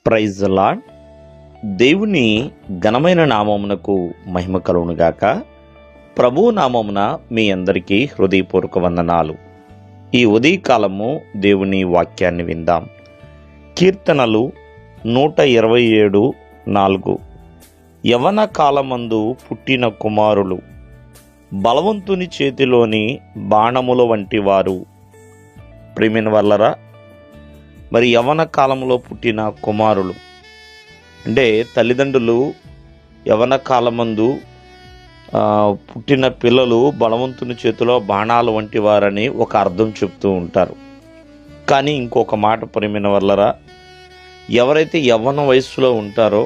Praise the lord. దేవుని ఘనమైన నామమునకు మహిమ కలుగునుగాక. ప్రభువు నామమున మీ అందరికీ హృదయపూర్వక వందనాలు. ఈ ఉదయకాలము దేవుని వాక్యాన్ని విందాం. కీర్తనలు 127:4. యవన కాలమందు పుట్టిన కుమారులు బలవంతుని చేతిలోని బాణముల వంటి వారు. ప్రియమైన వాళ్ళరా, మరి యవన కాలంలో పుట్టిన కుమారులు అంటే తల్లిదండ్రులు యవన కాలమందు పుట్టిన పిల్లలు బలవంతుని చేతిలో బాణాలు వంటి వారని ఒక అర్థం చెప్తూ ఉంటారు. కానీ ఇంకొక మాట ప్రియమైన వాళ్ళరా, ఎవరైతే యవ్వన వయస్సులో ఉంటారో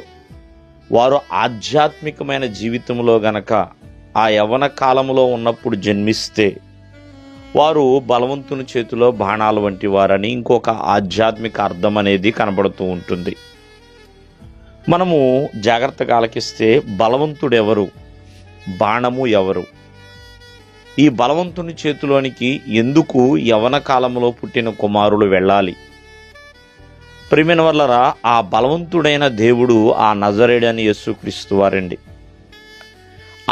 వారు ఆధ్యాత్మికమైన జీవితంలో గనక ఆ యవ్వన కాలంలో ఉన్నప్పుడు జన్మిస్తే వారు బలవంతుని చేతిలో బాణాలు వంటి వారని ఇంకొక ఆధ్యాత్మిక అర్థం అనేది కనబడుతూ ఉంటుంది. మనము జాగ్రత్తగా ఆలకిస్తే బలవంతుడు ఎవరు, బాణము ఎవరు, ఈ బలవంతుని చేతిలోనికి ఎందుకు యవ్వన కాలంలో పుట్టిన కుమారులు వెళ్ళాలి? ప్రియమైన వాళ్ళరా, ఆ బలవంతుడైన దేవుడు ఆ నజరేయుడైన యేసుక్రీస్తు వారండి.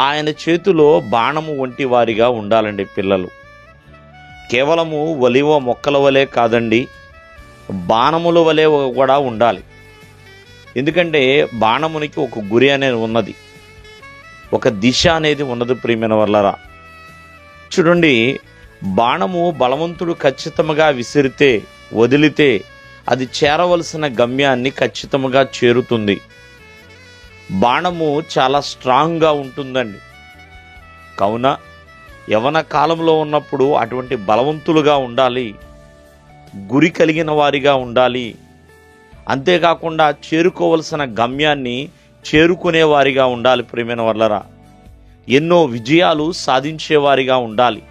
ఆయన చేతిలో బాణము వంటి వారిగా ఉండాలండి పిల్లలు. కేవలము ఒలివ మొక్కల వలె కాదండి, బాణముల వలె కూడా ఉండాలి. ఎందుకంటే బాణమునికి ఒక గురి అనేది ఉన్నది, ఒక దిశ అనేది ఉన్నది. ప్రియమైన వాళ్ళరా, చూడండి, బాణము బలవంతుడు ఖచ్చితంగా విసిరితే, వదిలితే అది చేరవలసిన గమ్యాన్ని ఖచ్చితంగా చేరుతుంది. బాణము చాలా స్ట్రాంగ్గా ఉంటుందండి. కావున యవన కాలంలో ఉన్నప్పుడు అటువంటి బలవంతులుగా ఉండాలి, గురి కలిగిన వారిగా ఉండాలి. అంతేకాకుండా చేరుకోవలసిన గమ్యాన్ని చేరుకునేవారిగా ఉండాలి. ప్రియమైన వాళ్ళరా, ఎన్నో విజయాలు సాధించేవారిగా ఉండాలి.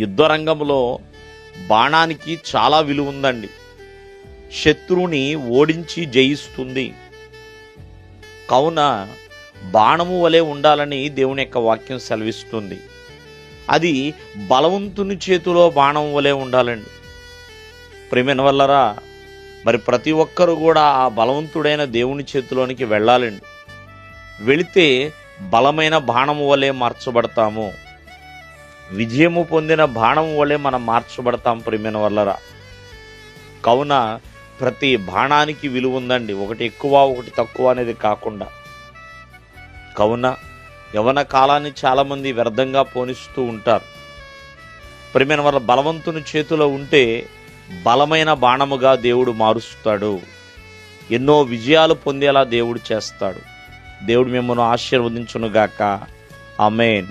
యుద్ధరంగంలో బాణానికి చాలా విలువ ఉందండి. శత్రువుని ఓడించి జయిస్తుంది. కావున బాణము వలె ఉండాలని దేవుని యొక్క వాక్యం సెలవిస్తుంది. అది బలవంతుని చేతిలో బాణం వలె ఉండాలండి. ప్రియమైన వాళ్ళరా, మరి ప్రతి ఒక్కరు కూడా ఆ బలవంతుడైన దేవుని చేతిలోనికి వెళ్ళాలండి. వెళితే బలమైన బాణము వలె మార్చబడతాము, విజయము పొందిన బాణము వలె మనం మార్చబడతాం. ప్రియమైన వాళ్ళరా, కావున ప్రతి బాణానికి విలువ ఉందండి, ఒకటి ఎక్కువ ఒకటి తక్కువ అనేది కాకుండా. కావున యవన కాలాన్ని చాలామంది వ్యర్థంగా పోనిస్తూ ఉంటారు. ప్రియమైన వాళ్ళ బలవంతుని చేతిలో ఉంటే బలమైన బాణముగా దేవుడు మారుస్తాడు, ఎన్నో విజయాలు పొందేలా దేవుడు చేస్తాడు. దేవుడు మిమ్మల్ని ఆశీర్వదించునుగాక. ఆమేన్.